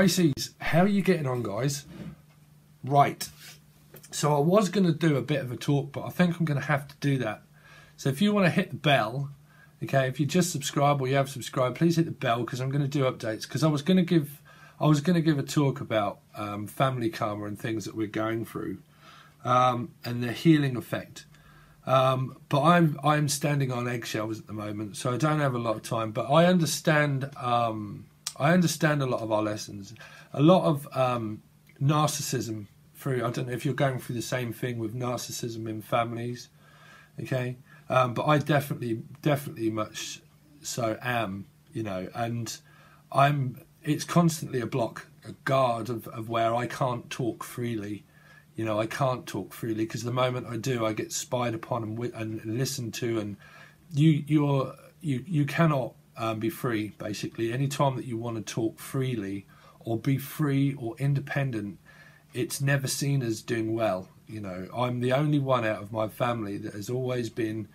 Pisces, how are you getting on, guys? Right. So I was going to do a bit of a talk, but I think I'm going to have to do that. So if you want to hit the bell, okay, if you just subscribe or you have subscribed, please hit the bell, because I'm going to do updates. Because I was going to give a talk about family karma and things that we're going through, and the healing effect. But I'm standing on eggshells at the moment, so I don't have a lot of time. But I understand a lot of our lessons, a lot of narcissism through. I don't know if you're going through the same thing with narcissism in families, okay? But I definitely much so am, you know, and it's constantly a block, a guard of where I can't talk freely. You know, I can't talk freely because the moment I do, I get spied upon and listened to, and you cannot be free. Basically, any time that you want to talk freely or be free or independent, it's never seen as doing well. You know, I'm the only one out of my family that has always been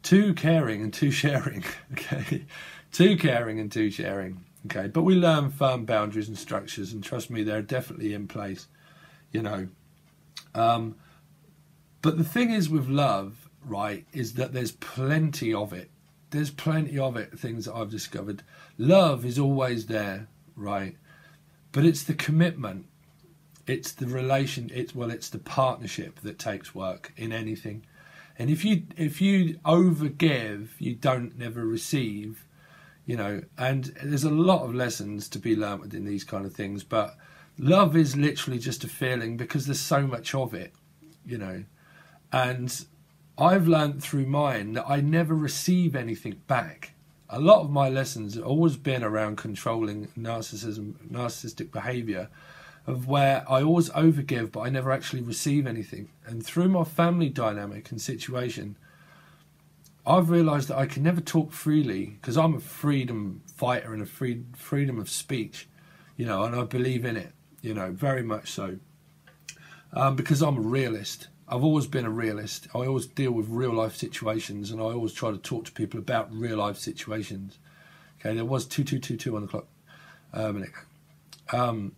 too caring and too sharing. Okay, too caring and too sharing. Okay, but we learn firm boundaries and structures, and trust me, they're definitely in place. You know. But the thing is with love, right, is that there's plenty of it. There's plenty of it, things that I've discovered. Love is always there, right? But it's the commitment, it's the relation, it's the partnership that takes work in anything. And if you overgive, you don't never receive, you know. And there's a lot of lessons to be learned within these kind of things, but love is literally just a feeling because there's so much of it, you know. And I've learned through mine that I never receive anything back. A lot of my lessons have always been around controlling narcissistic behaviour, of where I always overgive, but I never actually receive anything. And through my family dynamic and situation, I've realised that I can never talk freely because I'm a freedom fighter and a freedom of speech, you know, and I believe in it. You know, very much so. Because I'm a realist. I've always been a realist. I always deal with real life situations, and I always try to talk to people about real life situations. Okay, there was 2222 on the clock a minute ago.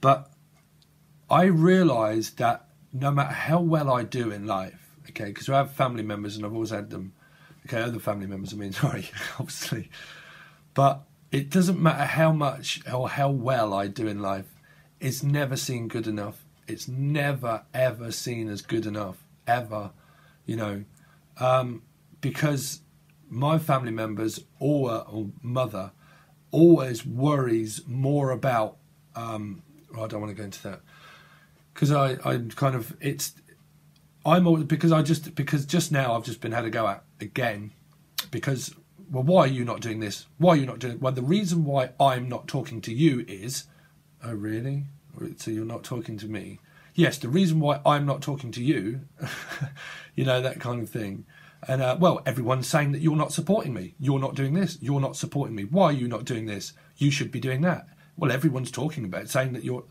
But I realised that no matter how well I do in life, okay, because I have family members and I've always had them, okay, other family members, I mean, sorry, obviously, but it doesn't matter how much or how well I do in life, it's never seen good enough. It's never, ever seen as good enough, ever, you know, because my family members or mother always worries more about, I don't want to go into that, because I'm kind of, I'm always, because just now I've just been had a go at again, because, well, why are you not doing this? Why are you not doing it? Well, the reason why I'm not talking to you is, oh, really? So you're not talking to me? Yes, the reason why I'm not talking to you, you know, that kind of thing. And, well, everyone's saying that you're not supporting me. You're not doing this. You're not supporting me. Why are you not doing this? You should be doing that. Well, everyone's talking about it, saying that you're,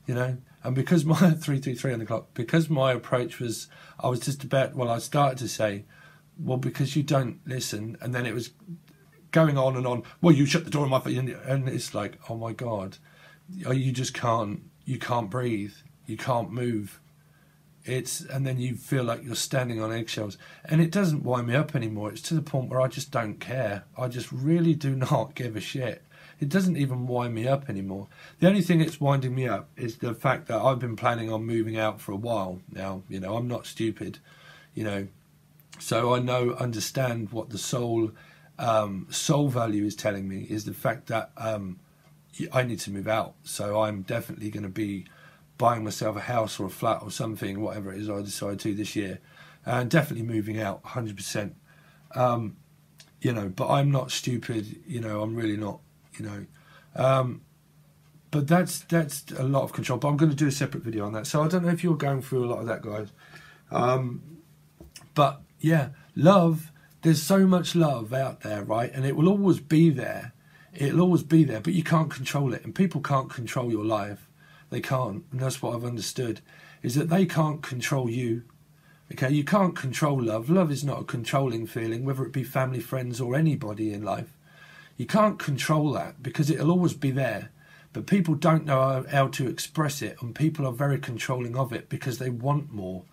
you know. And because my 323 on the clock, because my approach was, I was just about, well, I started to say, well, because you don't listen, and then it was going on and on. Well, you shut the door on my face, and it's like, oh my God, you just can't. You can't breathe. You can't move. And then you feel like you're standing on eggshells, and it doesn't wind me up anymore. It's to the point where I just don't care. I just really do not give a shit. It doesn't even wind me up anymore. The only thing that's winding me up is the fact that I've been planning on moving out for a while now. You know, I'm not stupid. You know. So I understand what the soul value is telling me, is the fact that I need to move out. So I'm definitely going to be buying myself a house or a flat or something, whatever it is I decide to this year, and definitely moving out 100%. You know, but I'm not stupid. You know, I'm really not. You know, but that's a lot of control. But I'm going to do a separate video on that. So I don't know if you're going through a lot of that, guys. But yeah, love, there's so much love out there, right? And it will always be there. It'll always be there, but you can't control it. And people can't control your life. They can't. And that's what I've understood, is that they can't control you. Okay, you can't control love. Love is not a controlling feeling, whether it be family, friends, or anybody in life. You can't control that because it'll always be there. But people don't know how to express it, and people are very controlling of it because they want more.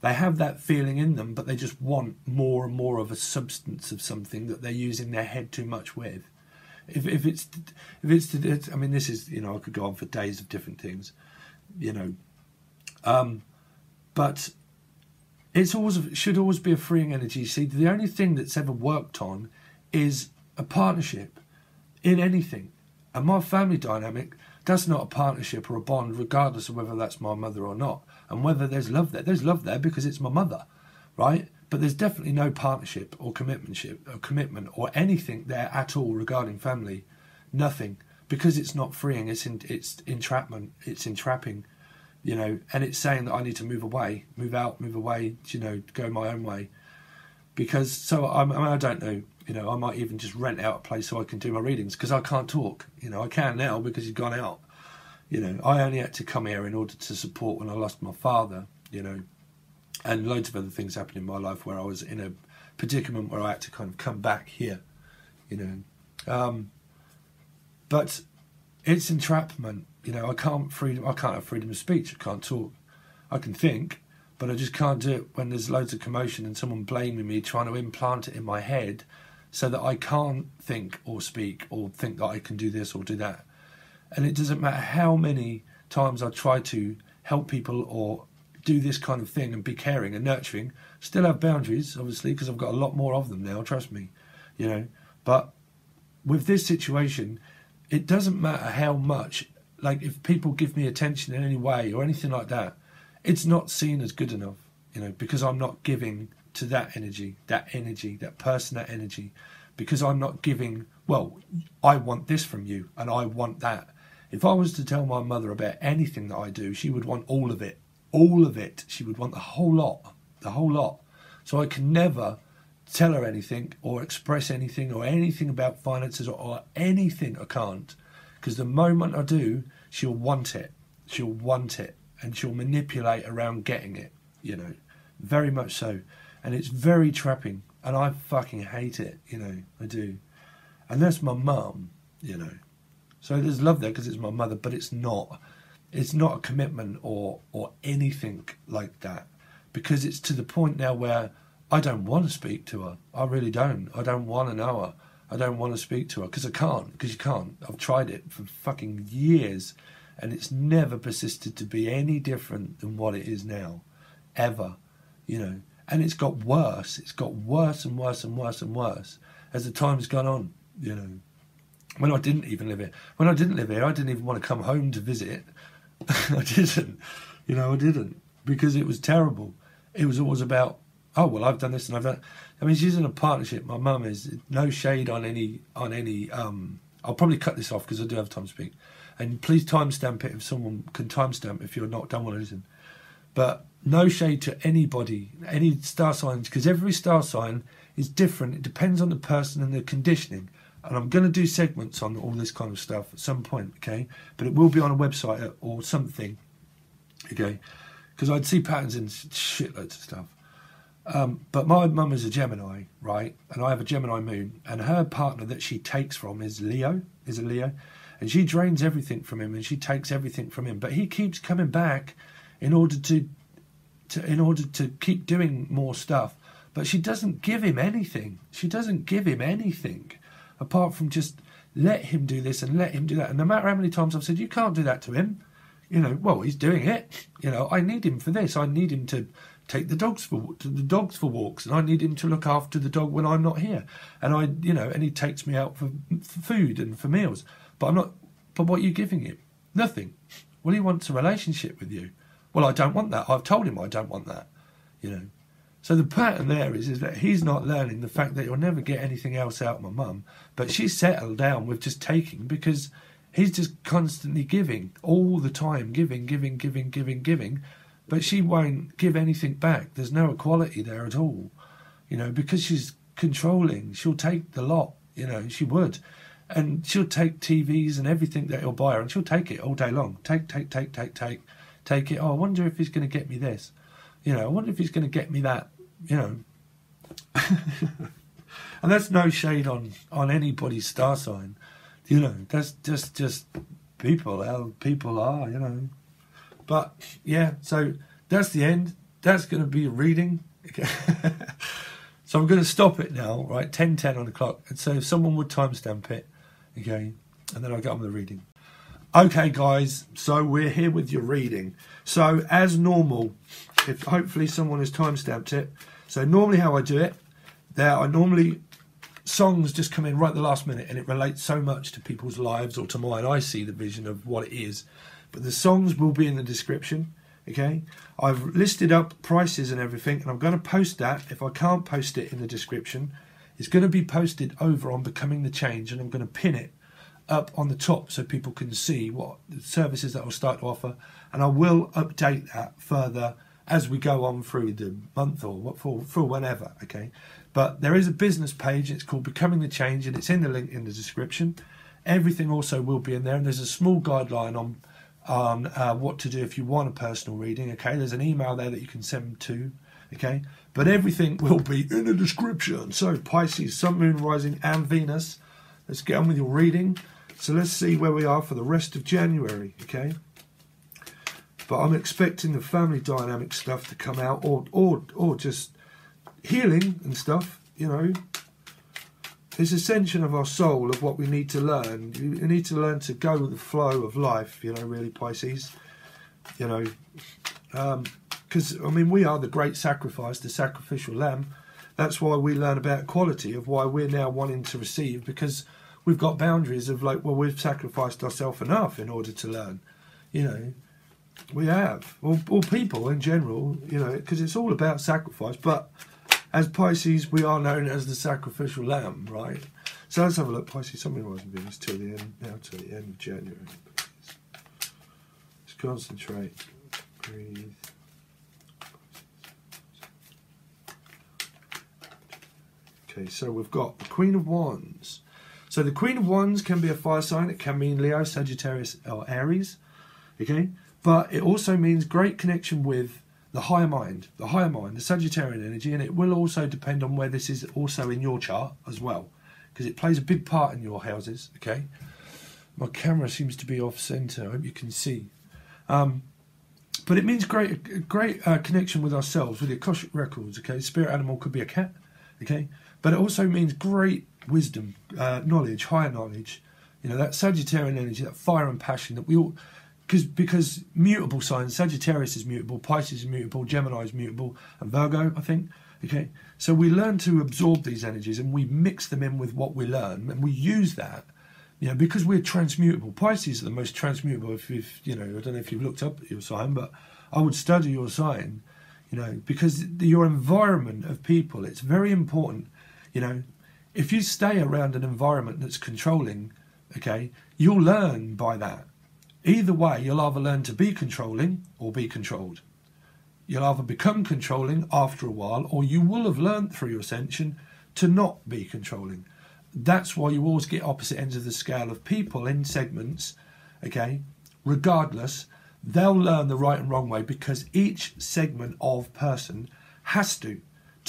They have that feeling in them, but they just want more and more of a substance of something that they're using their head too much with. If it's, I mean, this is, you know, I could go on for days of different things, you know, but it should always be a freeing energy. See, the only thing that's ever worked on is a partnership in anything, and my family dynamic, that's not a partnership or a bond, regardless of whether that's my mother or not, and whether there's love there. There's love there because it's my mother, right? But there's definitely no partnership or commitment or anything there at all regarding family. Nothing, because it's not freeing. It's entrapment. It's entrapping, you know. And it's saying that I need to move away, move out, move away. You know, go my own way. Because I mean, I don't know. You know, I might even just rent out a place so I can do my readings because I can't talk. You know, I can now because he's gone out. You know, I only had to come here in order to support when I lost my father. You know. And loads of other things happened in my life where I was in a predicament where I had to kind of come back here, you know. But it's entrapment, you know. I can't have freedom of speech. I can't talk. I can think, but I just can't do it when there's loads of commotion and someone blaming me, trying to implant it in my head so that I can't think or speak or think that I can do this or do that. And it doesn't matter how many times I try to help people or do this kind of thing and be caring and nurturing, still have boundaries, obviously, because I've got a lot more of them now, trust me, you know. But with this situation, it doesn't matter how much, like, if people give me attention in any way or anything like that, it's not seen as good enough, you know, because I'm not giving to that energy, that person, that energy, because I'm not giving, well, I want this from you and I want that. If I was to tell my mother about anything that I do, she would want all of it. All of it. She would want the whole lot. The whole lot. So I can never tell her anything or express anything or anything about finances or anything. I can't. Because the moment I do, she'll want it. She'll want it. And she'll manipulate around getting it. You know. Very much so. And it's very trapping. And I fucking hate it. You know. I do. And that's my mum. You know. So there's love there because it's my mother. But it's not. It's not a commitment or anything like that, because it's to the point now where I don't want to speak to her. I really don't. I don't want to know her. I don't want to speak to her because I can't. Because you can't. I've tried it for fucking years, and it's never persisted to be any different than what it is now, ever, you know. And it's got worse. It's got worse and worse and worse and worse as the time's gone on, you know. When I didn't even live here. When I didn't live here, I didn't even want to come home to visit. I didn't, you know, I didn't, because it was terrible. It was always about, oh, well, I've done this and I've done, I mean, she's in a partnership, my mum is, no shade on any, I'll probably cut this off because I do have time to speak, and please timestamp it if someone can timestamp if you're not, don't want to listen, but no shade to anybody, any star signs, because every star sign is different. It depends on the person and the conditioning. And I'm going to do segments on all this kind of stuff at some point, okay? But it will be on a website or something, okay? Because I'd see patterns in shitloads of stuff. But my mum is a Gemini, right? And I have a Gemini moon. And her partner that she takes from is a Leo. And she drains everything from him and she takes everything from him. But he keeps coming back in order to keep doing more stuff. But she doesn't give him anything. She doesn't give him anything. Apart from just let him do this and let him do that. And no matter how many times I've said, you can't do that to him. You know, well, he's doing it. You know, I need him for this. I need him to take the dogs for walks. And I need him to look after the dog when I'm not here. And and he takes me out for food and for meals. But what are you giving him? Nothing. Well, he wants a relationship with you. Well, I don't want that. I've told him I don't want that. You know. So the pattern there is that he's not learning the fact that he'll never get anything else out of my mum, but she's settled down with just taking because he's just constantly giving, all the time, giving, but she won't give anything back. There's no equality there at all, you know, because she's controlling. She'll take the lot, you know, she would. And she'll take TVs and everything that he'll buy her, and she'll take it all day long. Take it. Oh, I wonder if he's going to get me this. You know, I wonder if he's going to get me that, you know. And that's no shade on anybody's star sign. You know, that's just people, how people are, you know. But yeah, so that's the end. That's going to be a reading. Okay. So I'm going to stop it now, right? 10:10 on the clock. And so if someone would timestamp it, okay, and then I'll get on with the reading. Okay, guys, so we're here with your reading. So as normal, if hopefully someone has timestamped it. So normally how I do it, there are normally songs just come in right at the last minute, and it relates so much to people's lives or to mine. I see the vision of what it is. But the songs will be in the description, okay? I've listed up prices and everything, and I'm going to post that. If I can't post it in the description, it's going to be posted over on Becoming the Change, and I'm going to pin it up on the top so people can see what the services that I'll start to offer, and I will update that further as we go on through the month or what for whenever, okay? But there is a business page, it's called Becoming the Change, and it's in the link in the description. Everything also will be in there, and there's a small guideline on what to do if you want a personal reading, okay? There's an email there that you can send to, okay? But everything will be in the description. So Pisces, Sun, Moon, Rising and Venus. Let's get on with your reading. So let's see where we are for the rest of January, okay? But I'm expecting the family dynamic stuff to come out, or just healing and stuff, you know. It's ascension of our soul, of what we need to learn. You need to learn to go with the flow of life, you know, really, Pisces. You know, because, I mean, we are the great sacrifice, the sacrificial lamb. That's why we learn about equality, of why we're now wanting to receive, because we've got boundaries of like, well, we've sacrificed ourselves enough in order to learn, you know. We have, or people in general, you know, because it's all about sacrifice. But as Pisces, we are known as the sacrificial lamb, right? So let's have a look. Pisces, something rising Venus till the end, now till the end of January. Let's concentrate, breathe. Okay, so we've got the Queen of Wands. So the Queen of Wands can be a fire sign. It can mean Leo, Sagittarius, or Aries. Okay, but it also means great connection with the higher mind, the Sagittarian energy, and it will also depend on where this is also in your chart as well, because it plays a big part in your houses, okay? My camera seems to be off center, I hope you can see. But it means great connection with ourselves, with the Akashic records, okay? Spirit animal could be a cat, okay? But it also means great wisdom, knowledge, higher knowledge, you know, that Sagittarian energy, that fire and passion that we all... Because mutable signs, Sagittarius is mutable, Pisces is mutable, Gemini is mutable, and Virgo, I think. Okay, so we learn to absorb these energies and we mix them in with what we learn, and we use that, you know, because we're transmutable. Pisces are the most transmutable. If you've, you know, I don't know if you've looked up your sign, but I would study your sign, you know, because your environment of people, it's very important, you know. If you stay around an environment that's controlling, okay, you'll learn by that. Either way, you'll either learn to be controlling or be controlled. You'll either become controlling after a while, or you will have learned through your ascension to not be controlling. That's why you always get opposite ends of the scale of people in segments, okay? Regardless, they'll learn the right and wrong way, because each segment of person has to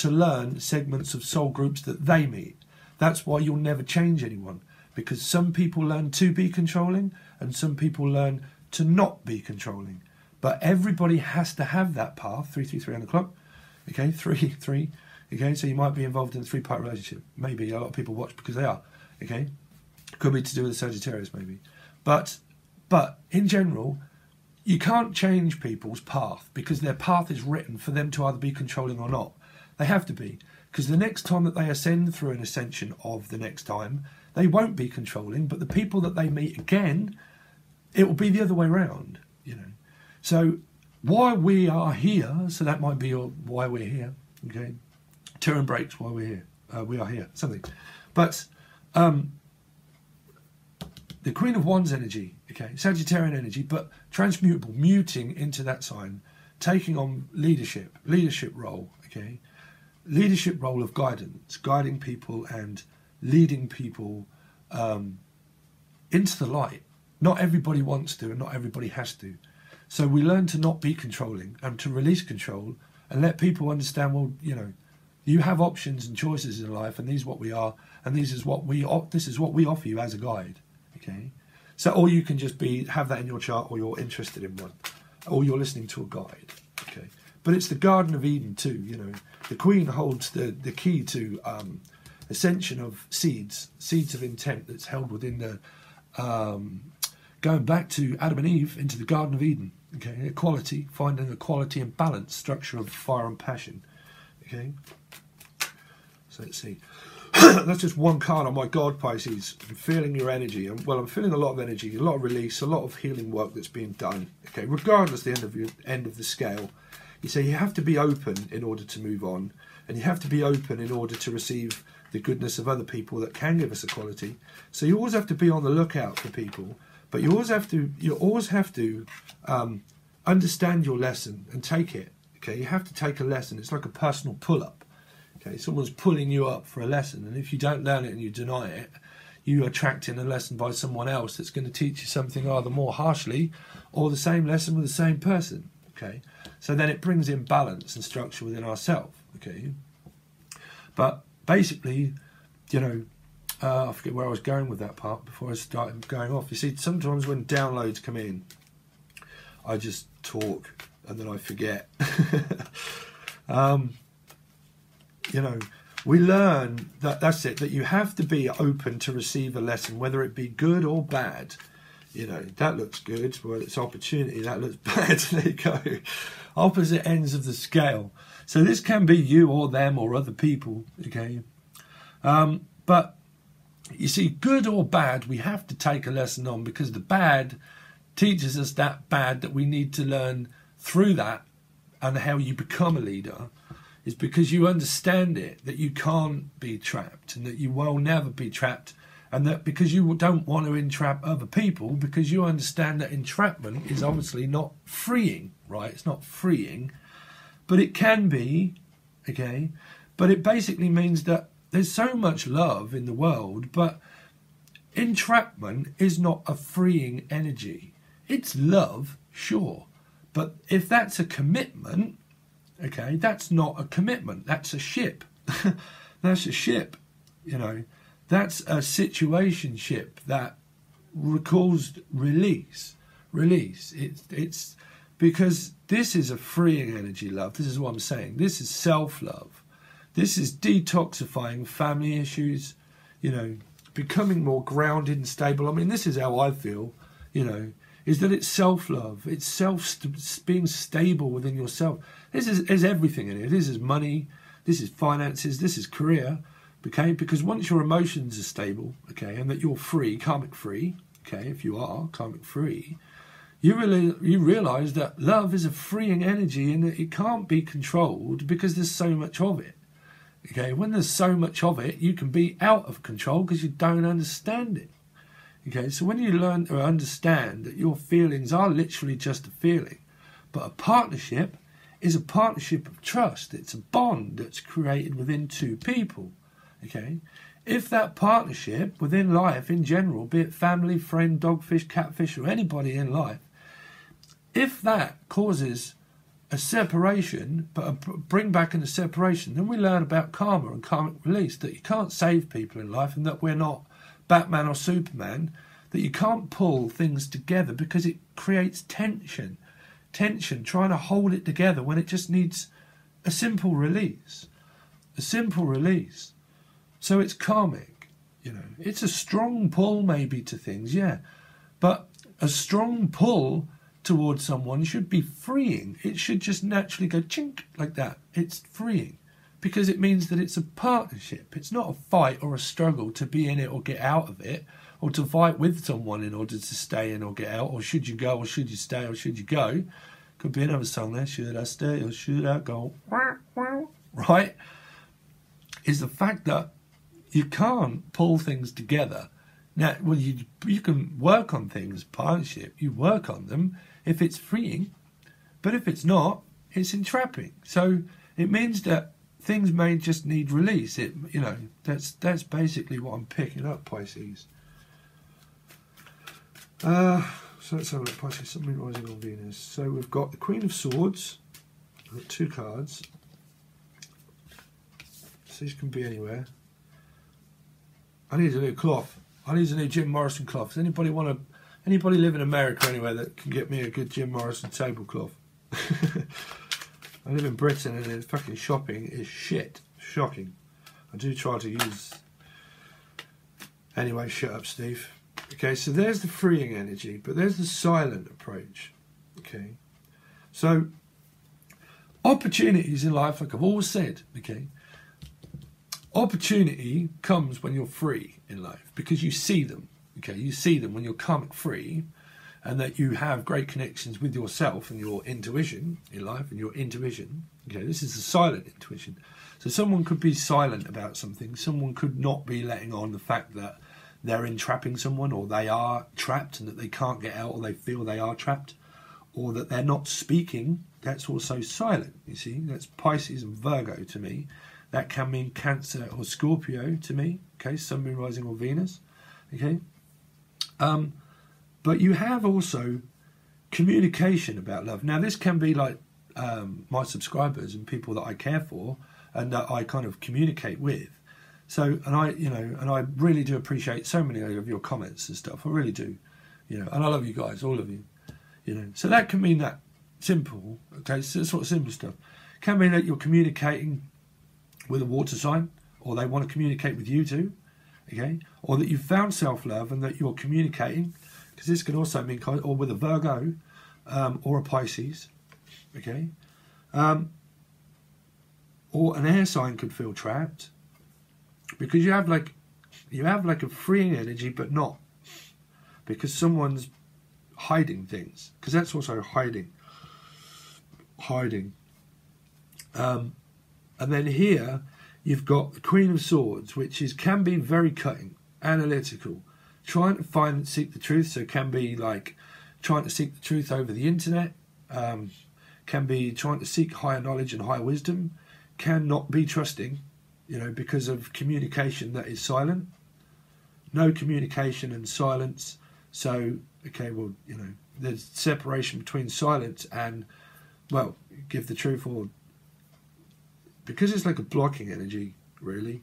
learn segments of soul groups that they meet. That's why you'll never change anyone, because some people learn to be controlling and some people learn to not be controlling. But everybody has to have that path, 333 on the clock, okay, 3, okay, so you might be involved in a 3-part relationship. Maybe a lot of people watch because they are, okay. Could be to do with the Sagittarius, maybe. But in general, you can't change people's path, because their path is written for them to either be controlling or not. They have to be, because the next time that they ascend through an ascension of the next time, they won't be controlling, but the people that they meet again, it will be the other way around, you know. So why we are here, so that might be your why we're here, okay. Turn breaks why we're here. We are here, something. But the Queen of Wands energy, okay, Sagittarian energy, but transmutable, muting into that sign, taking on leadership role, okay. Leadership role of guidance, guiding people and leading people into the light. Not everybody wants to, and not everybody has to. So we learn to not be controlling and to release control and let people understand, well, you know, you have options and choices in life, and these is what we are, and this is what we offer you as a guide. Okay, So, or you can just have that in your chart, or you're interested in one, or you're listening to a guide. Okay, but it's the Garden of Eden too. You know, the Queen holds the key to ascension of seeds of intent that's held within the going back to Adam and Eve into the Garden of Eden. Okay, equality, finding equality and balance, structure of fire and passion. Okay, so let's see. That's just one card. Oh my God, Pisces, I'm feeling your energy. I'm feeling a lot of energy, a lot of release, a lot of healing work that's being done. Okay, regardless the end of the scale, you say you have to be open in order to move on, and you have to be open in order to receive the goodness of other people that can give us equality. So you always have to be on the lookout for people, but you always have to understand your lesson and take it. Okay, you have to take a lesson. It's like a personal pull-up. Okay, someone's pulling you up for a lesson, and if you don't learn it and you deny it, you are attracting a lesson by someone else that's going to teach you something either more harshly or the same lesson with the same person. Okay, so then it brings in balance and structure within ourselves. Okay, but basically, you know, I forget where I was going with that part before I started going off. You see, sometimes when downloads come in, I just talk and then I forget. You know, we learn that's it, that you have to be open to receive a lesson, whether it be good or bad. You know, that looks good, well, it's opportunity, that looks bad, there you go. Opposite ends of the scale. So this can be you or them or other people, okay? But you see, good or bad, we have to take a lesson on, because the bad teaches us that bad that we need to learn through that, and how you become a leader is because you understand it, that you can't be trapped and that you will never be trapped, and that because you don't want to entrap other people, because you understand that entrapment is obviously not freeing, right? It's not freeing, but it can be, okay? But it basically means that there's so much love in the world, but entrapment is not a freeing energy. It's love, sure, but if that's a commitment, okay, that's not a commitment. That's a ship. That's a ship, you know. That's a situationship that recalls release. Release. It's because this is a freeing energy, love. This is what I'm saying. This is self-love. This is detoxifying family issues, you know, becoming more grounded and stable. I mean, this is how I feel, you know, is that it's self-love. It's being stable within yourself. This is everything in it. This is money, this is finances, this is career, okay? Because once your emotions are stable, okay, and that you're free, karmic free, okay, if you are karmic free, you realise that love is a freeing energy and that it can't be controlled because there's so much of it. Okay, when there's so much of it, you can be out of control because you don't understand it. Okay, so when you learn to understand that your feelings are literally just a feeling, but a partnership is a partnership of trust. It's a bond that's created within two people. Okay, if that partnership within life in general, be it family, friend, dogfish, catfish, or anybody in life, if that causes a separation, but bring back in a separation, then we learn about karma and karmic release, that you can't save people in life, and that we're not Batman or Superman, that you can't pull things together because it creates tension, trying to hold it together when it just needs a simple release, So it's karmic, you know. It's a strong pull maybe to things, yeah, but a strong pull towards someone should be freeing. It should just naturally go chink like that. It's freeing because it means that it's a partnership. It's not a fight or a struggle to be in it or get out of it, or to fight with someone in order to stay in or get out, or should you go or should you stay or should you go. Could be another song there, should I stay or should I go, right? Is the fact that you can't pull things together. Now, well, you can work on things, partnership, you work on them if it's freeing, but if it's not, it's entrapping. So it means that things may just need release. It, you know, that's basically what I'm picking up, Pisces. So let's have a look, Pisces, something rising on Venus. So we've got the Queen of Swords. We've got two cards. So these can be anywhere. I need a new cloth. I need a new Jim Morrison cloth. Does anybody want to Anybody live in America anywhere that can get me a good Jim Morrison tablecloth? I live in Britain and it's fucking shopping is shit. Shocking. I do try to use... Anyway, shut up, Steve. Okay, so there's the freeing energy, but there's the silent approach. Okay, so opportunities in life, like I've always said, okay, opportunity comes when you're free in life because you see them. Okay, you see them when you're karmic free, and that you have great connections with yourself and your intuition in life and your intuition. Okay, this is the silent intuition. So someone could be silent about something. Someone could not be letting on the fact that they're entrapping someone, or they are trapped and that they can't get out, or they feel they are trapped, or that they're not speaking. That's also silent, you see. That's Pisces and Virgo to me. That can mean Cancer or Scorpio to me. Okay, Sun, Moon, Rising or Venus. Okay. But you have also communication about love. Now, this can be like my subscribers and people that I care for and that I kind of communicate with. So, and I really do appreciate so many of your comments and stuff. I really do, and I love you guys, all of you, So that can mean that simple, okay, so sort of simple stuff. Can mean that you're communicating with a water sign, or they want to communicate with you too, okay, or that you've found self-love and that you're communicating, because this can also mean, or with a Virgo, or a Pisces, okay, or an air sign could feel trapped. Because you have like a freeing energy, but not, because someone's hiding things. Because that's also hiding. And then here you've got the Queen of Swords, which can be very cutting, analytical, trying to find and seek the truth. So it can be like trying to seek the truth over the internet. Can be trying to seek higher knowledge and higher wisdom. Cannot be trusting. Because of communication that is silent. No communication and silence. So, okay, well, there's separation between silence and, well, give the truth, or because it's like a blocking energy, really.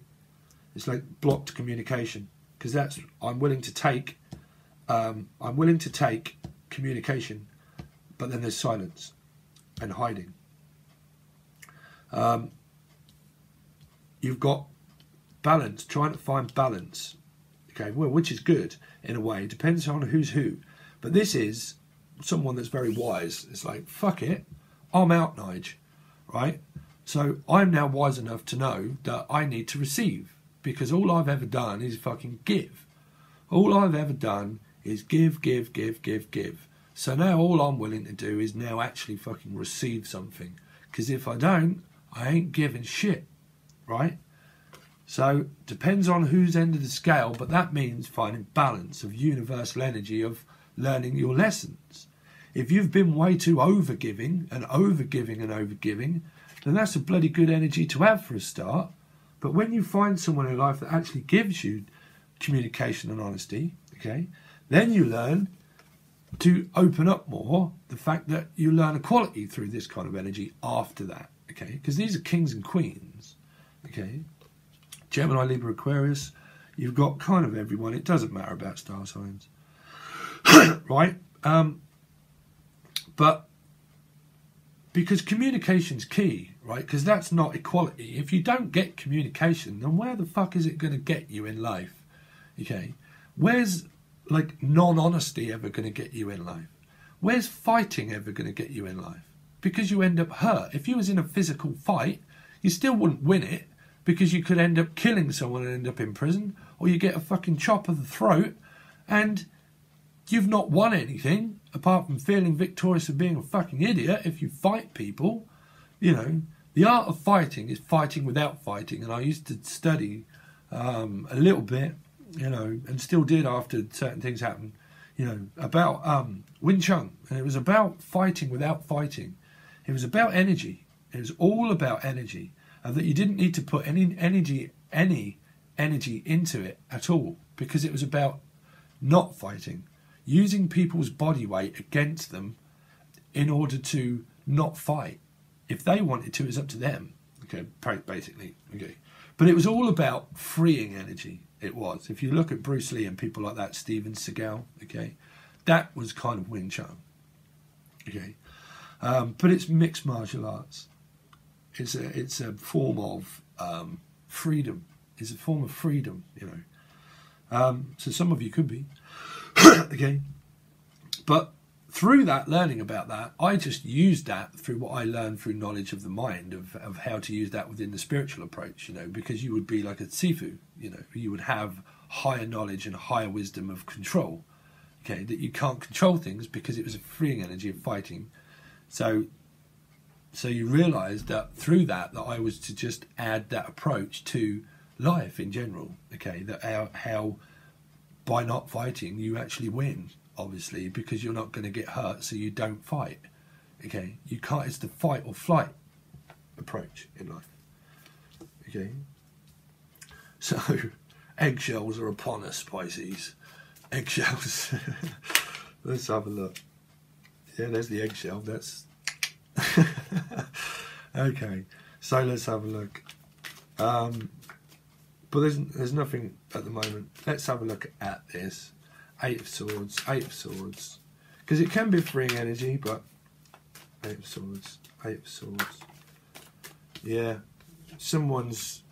It's like blocked communication. Because that's, I'm willing to take communication, but then there's silence and hiding. You've got balance, trying to find balance, okay, well, which is good in a way, depends on who's who. But this is someone that's very wise. It's like, fuck it, I'm out, Nige, right? So I'm now wise enough to know that I need to receive, because all I've ever done is fucking give. All I've ever done is give. So now all I'm willing to do is now actually fucking receive something, because if I don't, I ain't giving shit. Right? So, depends on whose end of the scale, but that means finding balance of universal energy of learning your lessons. If you've been way too overgiving, then that's a bloody good energy to have for a start. But when you find someone in life that actually gives you communication and honesty, okay, then you learn to open up more, the fact that you learn equality through this kind of energy after that, okay, because these are kings and queens. Okay, Gemini, Libra, Aquarius, you've got kind of everyone. It doesn't matter about star signs, right? But because communication's key, right? Because that's not equality. If you don't get communication, then where the fuck is it going to get you in life? Okay, where's like non-honesty ever going to get you in life? Where's fighting ever going to get you in life? Because you end up hurt. If you was in a physical fight, you still wouldn't win it, because you could end up killing someone and end up in prison, or you get a fucking chop of the throat and you've not won anything apart from feeling victorious of being a fucking idiot if you fight people. The art of fighting is fighting without fighting, and I used to study a little bit, and still did after certain things happened, about Wing Chun, and it was about fighting without fighting. It was about energy. It was all about energy, and that you didn't need to put any energy into it at all, because it was about not fighting, using people's body weight against them in order to not fight. If they wanted to, it's up to them. Okay, basically. Okay, but it was all about freeing energy. It was. If you look at Bruce Lee and people like that, Steven Seagal. Okay, That was kind of Wing Chun. Okay, but it's mixed martial arts. It's a form of freedom. It's a form of freedom, you know. So some of you could be, okay. But through that, learning about that, I just used that through what I learned through knowledge of the mind, of how to use that within the spiritual approach, you know, because you would be like a Sifu, you know, you would have higher knowledge and higher wisdom of control, okay, that you can't control things because it was a freeing energy of fighting. So you realise that through that I was to just add that approach to life in general, okay, that how by not fighting you actually win, obviously, because you're not going to get hurt, so you don't fight, okay. You can't, it's the fight or flight approach in life, okay. So eggshells are upon us, Pisces. Eggshells. Let's have a look. Yeah, there's the eggshell. That's okay. So let's have a look. But there's nothing at the moment. Let's have a look at this. Eight of Swords, because it can be freeing energy, but Eight of Swords. Yeah, someone's.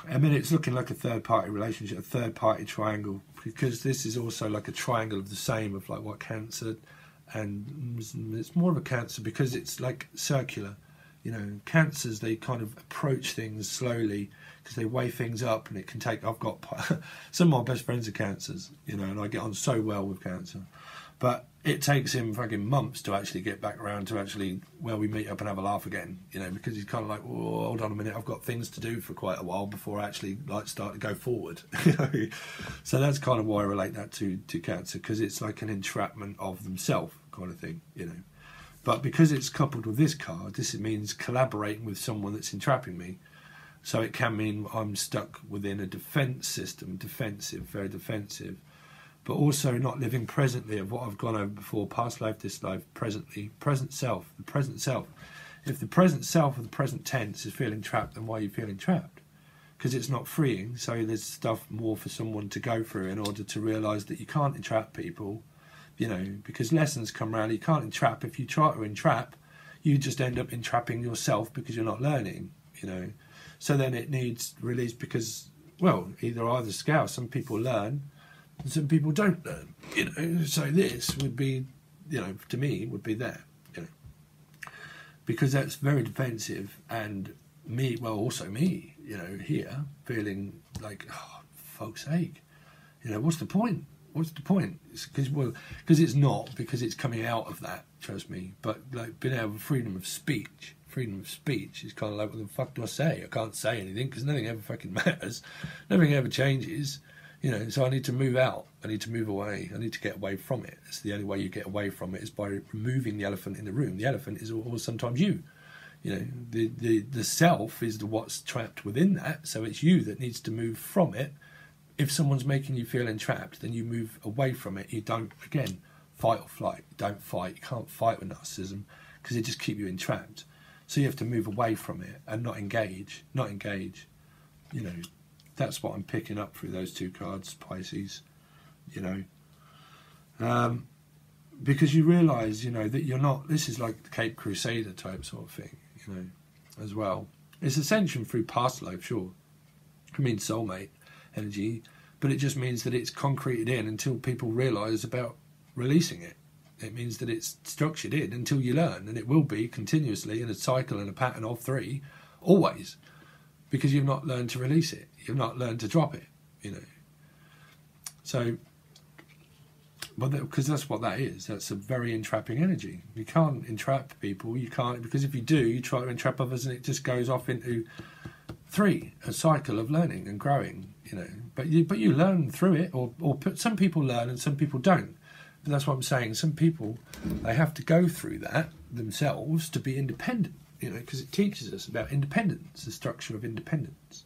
I mean, it's looking like a third-party relationship, a third-party triangle, because this is also like a triangle of the same, of like what Cancer, and it's more of a Cancer because it's like circular. You know, Cancers, they kind of approach things slowly because they weigh things up, and it can take. I've got some of my best friends are Cancers, you know, and I get on so well with Cancer, but it takes him fucking months to actually get back around to actually where we meet up and have a laugh again, you know, because he's kind of like, oh, hold on a minute, I've got things to do for quite a while before I actually like start to go forward. You know? So that's kind of why I relate that to Cancer, because it's like an entrapment of themselves kind of thing, you know. But because it's coupled with this card, this means collaborating with someone that's entrapping me. So it can mean I'm stuck within a defence system, defensive, very defensive, but also not living presently of what I've gone over before, past life, this life, presently, present self, the present self. If the present self or the present tense is feeling trapped, then why are you feeling trapped? Because it's not freeing, so there's stuff more for someone to go through in order to realise that you can't entrap people, you know, because lessons come around, you can't entrap. If you try to entrap, you just end up entrapping yourself because you're not learning, you know. So then it needs release because, well, either scale, some people learn, some people don't learn, you know. So this would be, you know, to me would be there, you know, because that's very defensive, and me, well, also me, you know, here feeling like, oh, fuck's sake, you know, what's the point? What's the point? Because it's not, because it's coming out of that, trust me. But like being able to have freedom of speech is kind of like, what the fuck do I say? I can't say anything because nothing ever fucking matters, nothing ever changes. You know, so I need to move out. I need to move away. I need to get away from it. It's the only way you get away from it is by removing the elephant in the room. The elephant is always sometimes you. You know, the self is what's trapped within that. So it's you that needs to move from it. If someone's making you feel entrapped, then you move away from it. You don't, again, fight or flight. You don't fight. You can't fight with narcissism because it just keeps you entrapped. So you have to move away from it and not engage. Not engage. You know. That's what I'm picking up through those two cards, Pisces, you know. Because you realise, you know, that you're not, this is like the Cape Crusader type sort of thing, you know, as well. It's ascension through past life, sure. It means soulmate energy, but it just means that it's concreted in until people realise about releasing it. It means that it's structured in until you learn, and it will be continuously in a cycle and a pattern of 3, always, because you've not learned to release it. You've not learned to drop it, you know. So, but because that's what that is. That's a very entrapping energy. You can't entrap people. You can't, because if you do, you try to entrap others, and it just goes off into 3, a cycle of learning and growing, you know. But you learn through it, or some people learn and some people don't. But that's what I'm saying. Some people, they have to go through that themselves to be independent, you know, because it teaches us about independence, the structure of independence.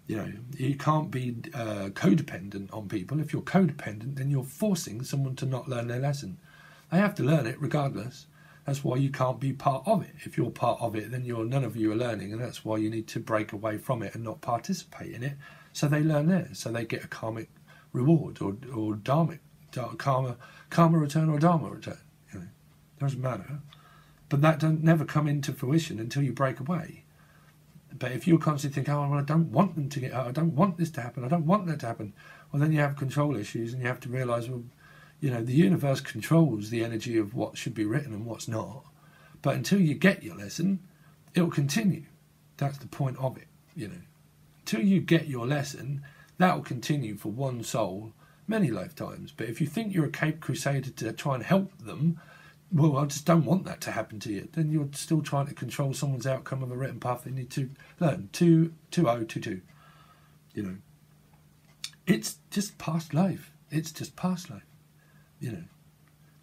You know, you can't be codependent on people. If you're codependent, then you're forcing someone to not learn their lesson. They have to learn it regardless. That's why you can't be part of it. If you're part of it, then none of you are learning, and that's why you need to break away from it and not participate in it. So they learn theirs. So they get a karmic reward or dharmic, karma return or dharma return. You know, doesn't matter. But that doesn't never come into fruition until you break away. But if you constantly think, oh, well, I don't want them to get out, I don't want this to happen, I don't want that to happen, well, then you have control issues, and you have to realise, well, you know, the universe controls the energy of what should be written and what's not. But until you get your lesson, it will continue. That's the point of it, you know. Until you get your lesson, that will continue for one soul many lifetimes. But if you think you're a Cape Crusader to try and help them, well, I just don't want that to happen to you. Then you're still trying to control someone's outcome of a written path they need to learn. 2022. You know, it's just past life. It's just past life. You know,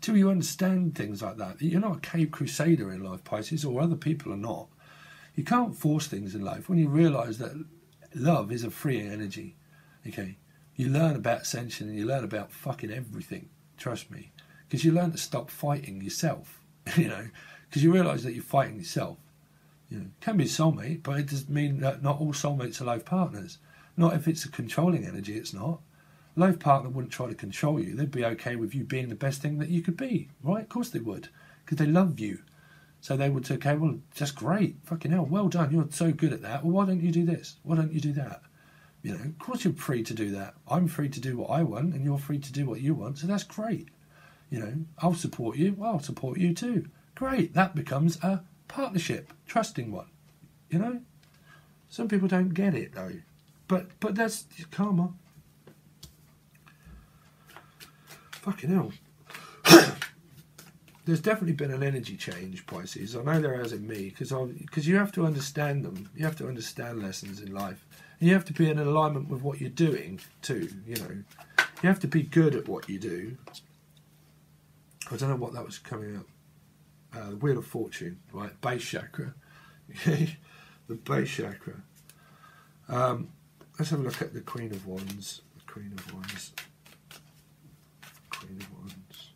till you understand things like that. You're not a Cape Crusader in life, Pisces, or other people are not. You can't force things in life. When you realise that love is a freeing energy, okay, you learn about ascension and you learn about fucking everything. Trust me. Because you learn to stop fighting yourself, you know, because you realise that you're fighting yourself. You know, it can be a soulmate, but it doesn't mean that not all soulmates are life partners. Not if it's a controlling energy, it's not. A life partner wouldn't try to control you. They'd be okay with you being the best thing that you could be, right? Of course they would, because they love you. So they would say, okay, well, that's great. Fucking hell, well done. You're so good at that. Well, why don't you do this? Why don't you do that? You know, of course you're free to do that. I'm free to do what I want, and you're free to do what you want, so that's great. You know, I'll support you. Well, I'll support you too. Great. That becomes a partnership, trusting one. You know, some people don't get it though, but that's karma. Fucking hell. There's definitely been an energy change, Pisces. I know there has in me, because you have to understand them. You have to understand lessons in life, and you have to be in alignment with what you're doing too. You know, you have to be good at what you do. I don't know what that was coming up. The Wheel of Fortune, right? Base chakra. Okay, the base chakra. Let's have a look at the Queen of Wands. The Queen of Wands. Queen of Wands.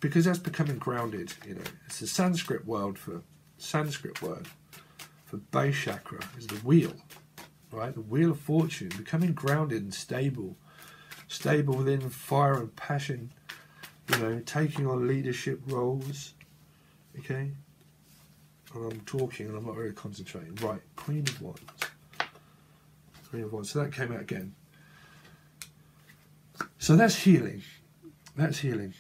Because that's becoming grounded. You know, it's the Sanskrit word for base chakra is the wheel, right? The Wheel of Fortune, becoming grounded and stable within fire and passion. You know, taking on leadership roles, okay? And I'm talking and I'm not really concentrating. Right, Queen of Wands. Queen of Wands. So that came out again. So that's healing. That's healing.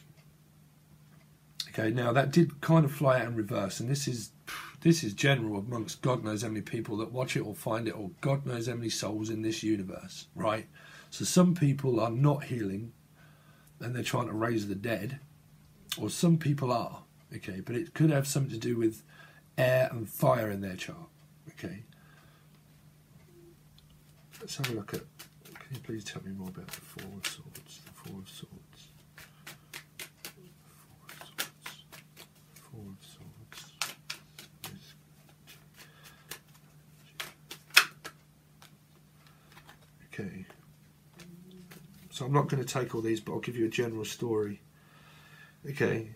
Okay, now that did kind of fly out in reverse, and this is general amongst God knows how many people that watch it or find it, or God knows how many souls in this universe, right? So some people are not healing, and they're trying to raise the dead, or some people are, okay, but it could have something to do with air and fire in their chart, okay. Let's have a look at, can you please tell me more about the Four of Swords, the Four of Swords, Four of Swords, okay. So I'm not going to take all these, but I'll give you a general story. Okay,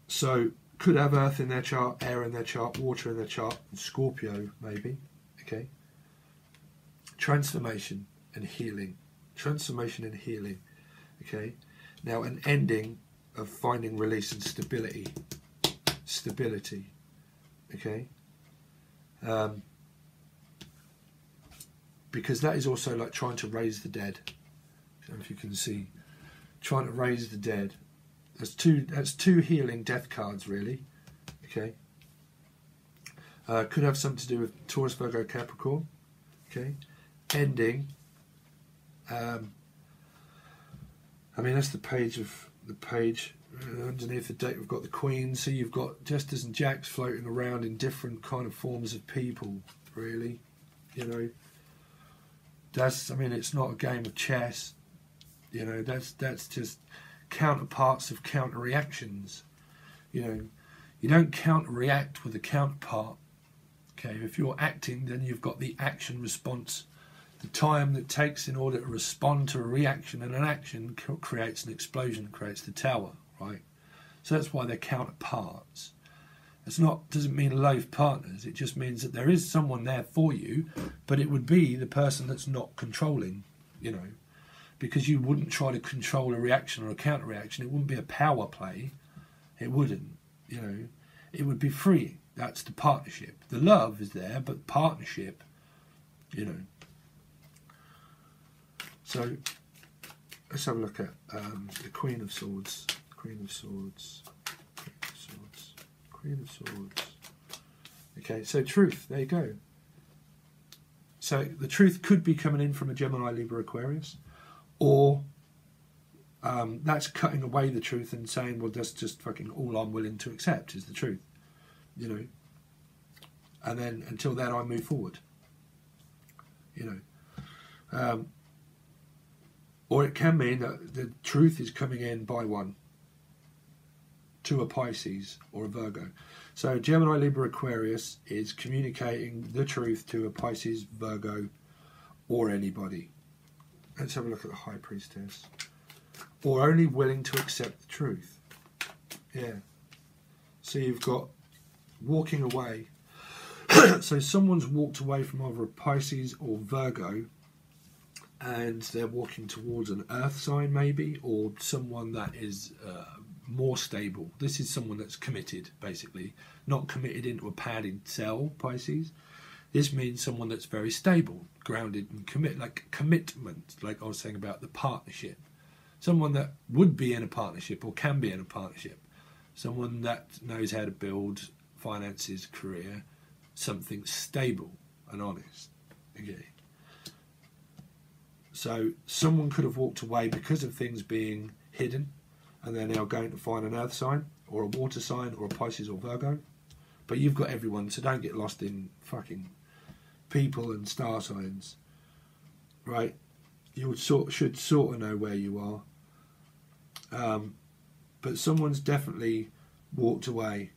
so could have earth in their chart, air in their chart, water in their chart, and Scorpio maybe. Okay, transformation and healing. Transformation and healing. Okay, now an ending of finding release and stability. Stability. Okay, because that is also like trying to raise the dead. If you can see, trying to raise the dead. That's two healing death cards, really. Okay. Could have something to do with Taurus, Virgo, Capricorn. Okay. Ending. I mean, that's the page underneath the deck. We've got the Queen. So you've got Jesters and Jacks floating around in different kind of forms of people. Really, you know. I mean, it's not a game of chess. You know, that's just counterparts of counter reactions. You know, you don't counter react with a counterpart. Okay, if you're acting, then you've got the action response, the time that it takes in order to respond to a reaction, and an action creates an explosion, creates the tower, right? So that's why they're counterparts. Doesn't mean life partners. It just means that there is someone there for you, but it would be the person that's not controlling, you know. because you wouldn't try to control a reaction or a counter reaction. It wouldn't be a power play. It wouldn't, you know. It would be freeing. That's the partnership. The love is there, but partnership, you know. So let's have a look at the Queen of Swords. Queen of Swords. Queen of Swords. Queen of Swords. Okay, so truth. There you go. So the truth could be coming in from a Gemini, Libra, Aquarius, or that's cutting away the truth and saying, well, that's just fucking all I'm willing to accept is the truth, you know. And then until then, I move forward, you know. Or it can mean that the truth is coming in by one to a Pisces or a Virgo. So Gemini, Libra, Aquarius is communicating the truth to a Pisces, Virgo, or anybody. Let's have a look at the High Priestess. Or only willing to accept the truth. Yeah. So you've got walking away. So someone's walked away from either a Pisces or Virgo, and they're walking towards an earth sign maybe, or someone that is more stable. This is someone that's committed, basically. Not committed into a padded cell, Pisces. This means someone that's very stable, grounded, and commitment, like I was saying about the partnership. Someone that would be in a partnership or can be in a partnership. Someone that knows how to build finances, career, something stable and honest. Okay. So someone could have walked away because of things being hidden, and they're now going to find an earth sign or a water sign or a Pisces or Virgo. But you've got everyone, so don't get lost in fucking people and star signs, right? You should sort of know where you are. But someone's definitely walked away,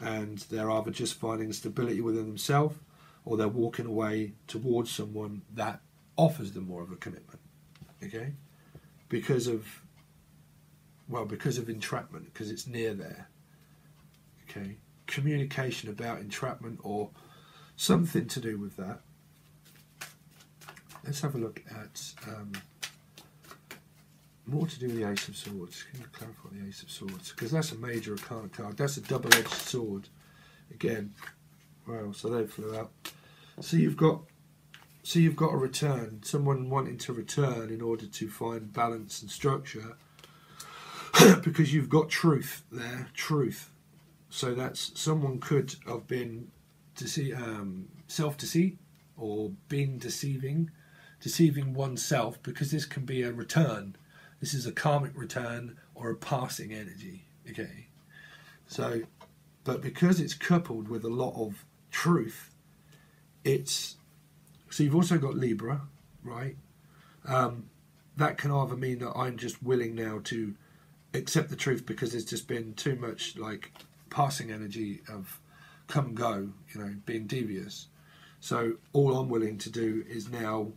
and they're either just finding stability within themselves, or they're walking away towards someone that offers them more of a commitment. Okay, because of entrapment, because it's near there. Okay, communication about entrapment or something to do with that. Let's have a look at more to do with the Ace of Swords. Can you clarify the Ace of Swords? Because that's a major arcana card. That's a double-edged sword. Again, well, so they flew out. So you've got a return. Someone wanting to return in order to find balance and structure, because you've got truth there. Truth. So that's someone could have been self-deceit or being deceiving oneself, because this can be a return. This is a karmic return or a passing energy. Okay, so but because it's coupled with a lot of truth, it's so you've also got Libra, right? That can either mean that I'm just willing now to accept the truth because there's just been too much like passing energy of come and go, you know, being devious. So all I'm willing to do is now,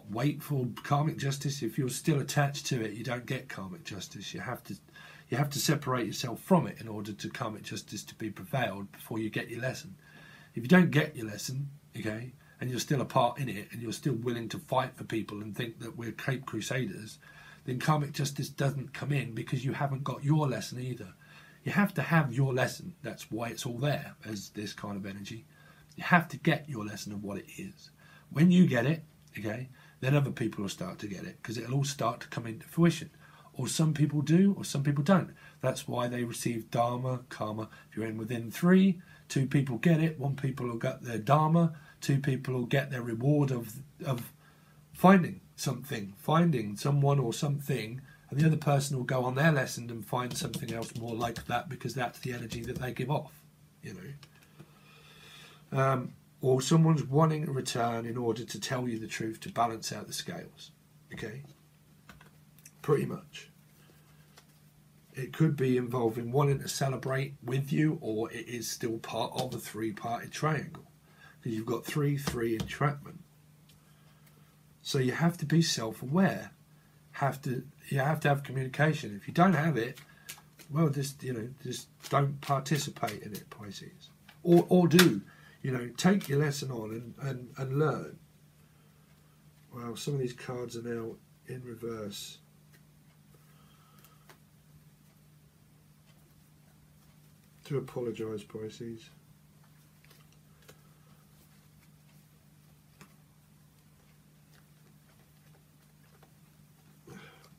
wait for karmic justice. If you're still attached to it, you don't get karmic justice. You have to separate yourself from it in order to karmic justice to be prevailed before you get your lesson. If you don't get your lesson, okay, and you're still a part in it, and you're still willing to fight for people and think that we're Cape Crusaders, then karmic justice doesn't come in, because you haven't got your lesson either. You have to have your lesson. That's why it's all there as this kind of energy. You have to get your lesson of what it is. When you get it, okay, then other people will start to get it, because it'll all start to come into fruition. Or some people do, or some people don't. That's why they receive dharma, karma. If you're in within 3, 2 people get it, 1 people will get their dharma, 2 people will get their reward of finding something, finding someone or something, and the other person will go on their lesson and find something else more like that, because that's the energy that they give off, you know. Or someone's wanting a return in order to tell you the truth, to balance out the scales. Okay? Pretty much. It could be involving wanting to celebrate with you, or it is still part of a 3-parted triangle, because you've got 3-3 entrapment. So you have to be self-aware. You have to have communication. If you don't have it, well, just don't participate in it, Pisces. Or do, take your lesson on and learn. Well, some of these cards are now in reverse. Do apologise, Pisces.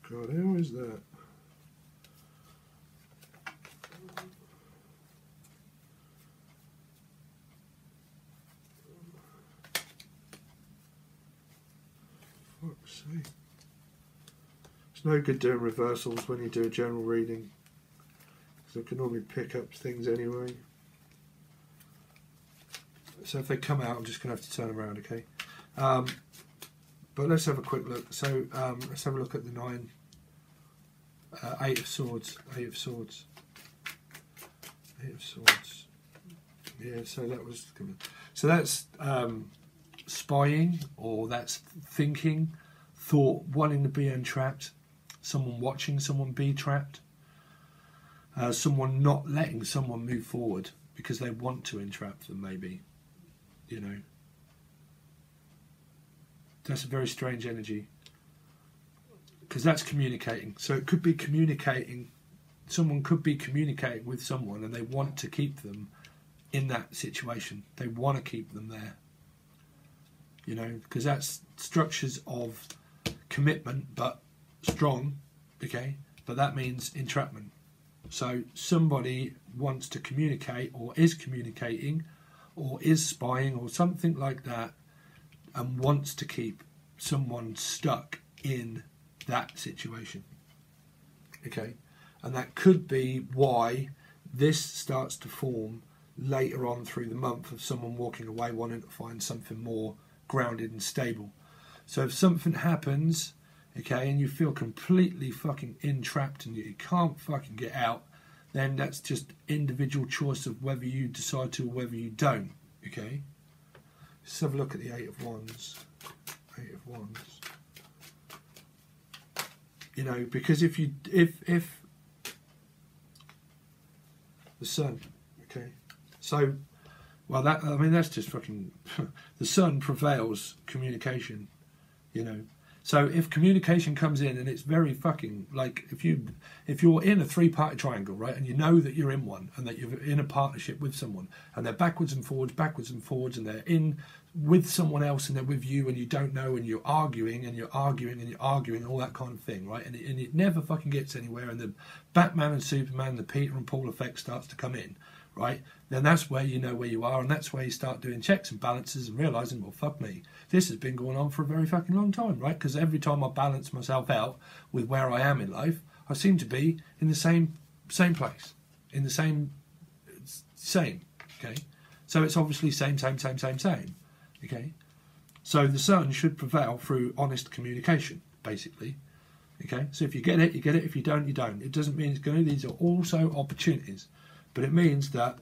God, how is that? Fuck's sake. It's no good doing reversals when you do a general reading, because I can normally pick up things anyway. So if they come out, I'm just going to have to turn around, okay? But let's have a quick look. So let's have a look at the 9, 8 of Swords, 8 of Swords, 8 of Swords. Yeah, so that was, so that's spying, or that's thinking, thought, wanting to be entrapped, someone watching someone be trapped, someone not letting someone move forward because they want to entrap them, maybe, you know. That's a very strange energy, because that's communicating. So it could be communicating, someone could be communicating with someone and they want to keep them in that situation. They want to keep them there, you know, because that's structures of commitment, but strong, okay, but that means entrapment. So somebody wants to communicate, or is communicating, or is spying, or something like that, and wants to keep someone stuck in that situation, okay? And that could be why this starts to form later on through the month, of someone walking away wanting to find something more grounded and stable. So if something happens, okay, and you feel completely fucking entrapped and you can't fucking get out, then that's just individual choice of whether you decide to or whether you don't, okay? Let's have a look at the 8 of Wands. 8 of Wands. You know, because if the Sun, okay, so, well, that, I mean, that's just fucking, the Sun prevails communication, you know. So if communication comes in and it's very fucking, like, if you're in a 3-party triangle, right, and you know that you're in one, and that you're in a partnership with someone, and they're backwards and forwards, and they're in with someone else and they're with you, and you don't know, and you're arguing and you're arguing and you're arguing, all that kind of thing, right, and it never fucking gets anywhere, and the Batman and Superman, the Peter and Paul effect starts to come in, right, then that's where you know where you are, and that's where you start doing checks and balances and realising, well, fuck me, this has been going on for a very fucking long time, right? Because every time I balance myself out with where I am in life, I seem to be in the same place, in the same, okay? So it's obviously same, okay? So the Sun should prevail through honest communication, basically, okay? So if you get it, you get it. If you don't, you don't. It doesn't mean it's going to. These are also opportunities, but it means that,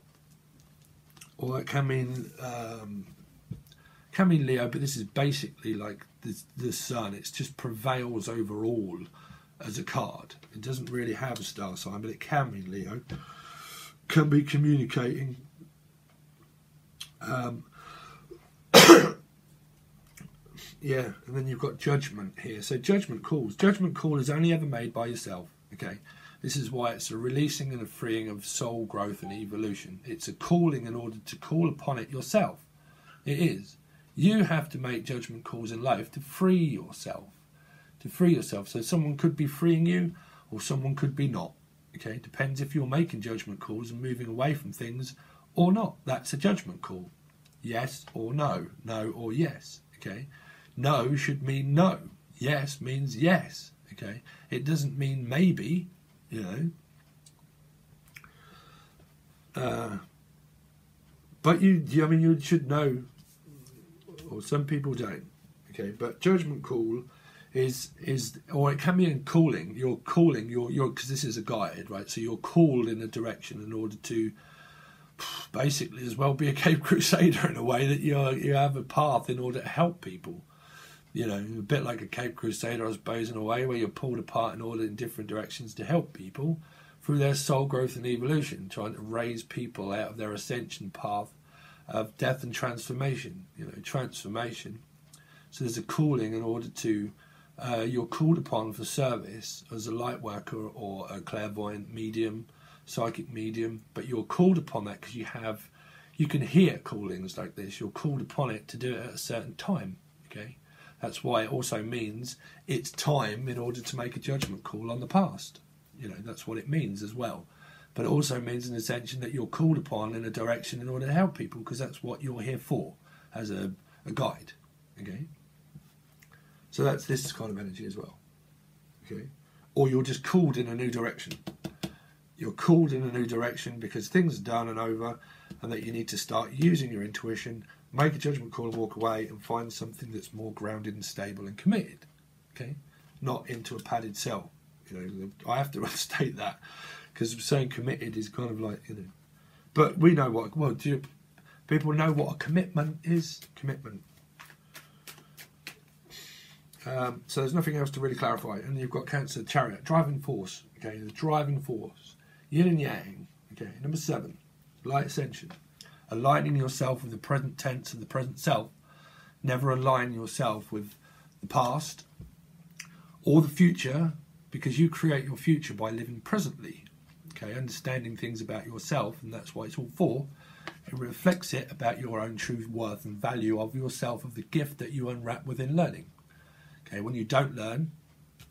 or it can mean Leo, but this is basically like the Sun. It just prevails over all as a card. It doesn't really have a star sign, but it can mean Leo. Can be communicating. Yeah, and then you've got judgment here. So judgment calls. Judgment call is only ever made by yourself, okay? This is why it's a releasing and a freeing of soul growth and evolution. It's a calling in order to call upon it yourself. It is. You have to make judgment calls in life to free yourself. To free yourself. So someone could be freeing you, or someone could be not. Okay, depends if you're making judgment calls and moving away from things or not. That's a judgment call. Yes or no. No or yes. Okay. No should mean no. Yes means yes. Okay. It doesn't mean maybe. You know. But I mean, you should know, or some people don't. Okay. But judgment call is, or it can be in calling. You're calling. You're because this is a guide, right? So you're called in a direction in order to basically as well be a Cape Crusader in a way, that you have a path in order to help people. You know, a bit like a Cape Crusader, I suppose, in a way, where you're pulled apart in order in different directions to help people through their soul growth and evolution, trying to raise people out of their ascension path of death and transformation. You know, transformation So there's a calling in order to, you're called upon for service as a light worker or a clairvoyant medium, psychic medium, but you're called upon that because you can hear callings like this. You're called upon it to do it at a certain time, okay? That's why it also means it's time in order to make a judgment call on the past. You know, that's what it means as well. But it also means an ascension that you're called upon in a direction in order to help people, because that's what you're here for, as a guide, okay? So that's this kind of energy as well, okay? Or you're just called in a new direction. You're called in a new direction because things are done and over, and that you need to start using your intuition, make a judgment call and walk away and find something that's more grounded and stable and committed, okay? Not into a padded cell. You know, I have to state that, because saying committed is kind of like, you know. But we know what, well, people know what a commitment is? Commitment. So there's nothing else to really clarify. And you've got Cancer, Chariot, driving force, okay? The driving force. Yin and Yang, okay? Number 7, light ascension. Aligning yourself with the present tense of the present self. Never align yourself with the past or the future, because you create your future by living presently, okay? Understanding things about yourself, and that's what it's all for. It reflects it about your own true worth and value of yourself, of the gift that you unwrap within learning. Okay, when you don't learn,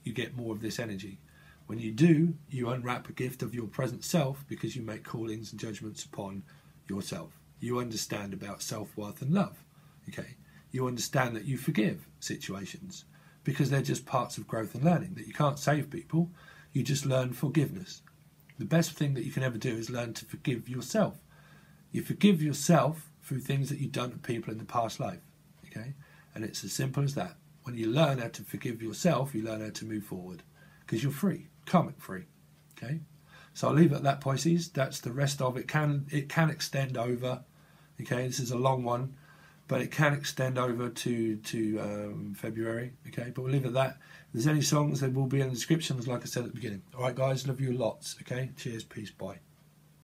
you get more of this energy. When you do, you unwrap a gift of your present self, because you make callings and judgments upon yourself. You understand about self-worth and love, okay? You understand that you forgive situations because they're just parts of growth and learning, that you can't save people, you just learn forgiveness. The best thing that you can ever do is learn to forgive yourself. You forgive yourself through things that you've done to people in the past life, okay? And it's as simple as that. When you learn how to forgive yourself, you learn how to move forward, because you're free, karmic free, okay? So I'll leave it at that, Pisces. That's the rest of it. It can extend over, okay? This is a long one, but it can extend over to February, okay? But we'll leave it at that. If there's any songs, they will be in the descriptions, like I said at the beginning. All right, guys, love you lots, okay? Cheers, peace, bye.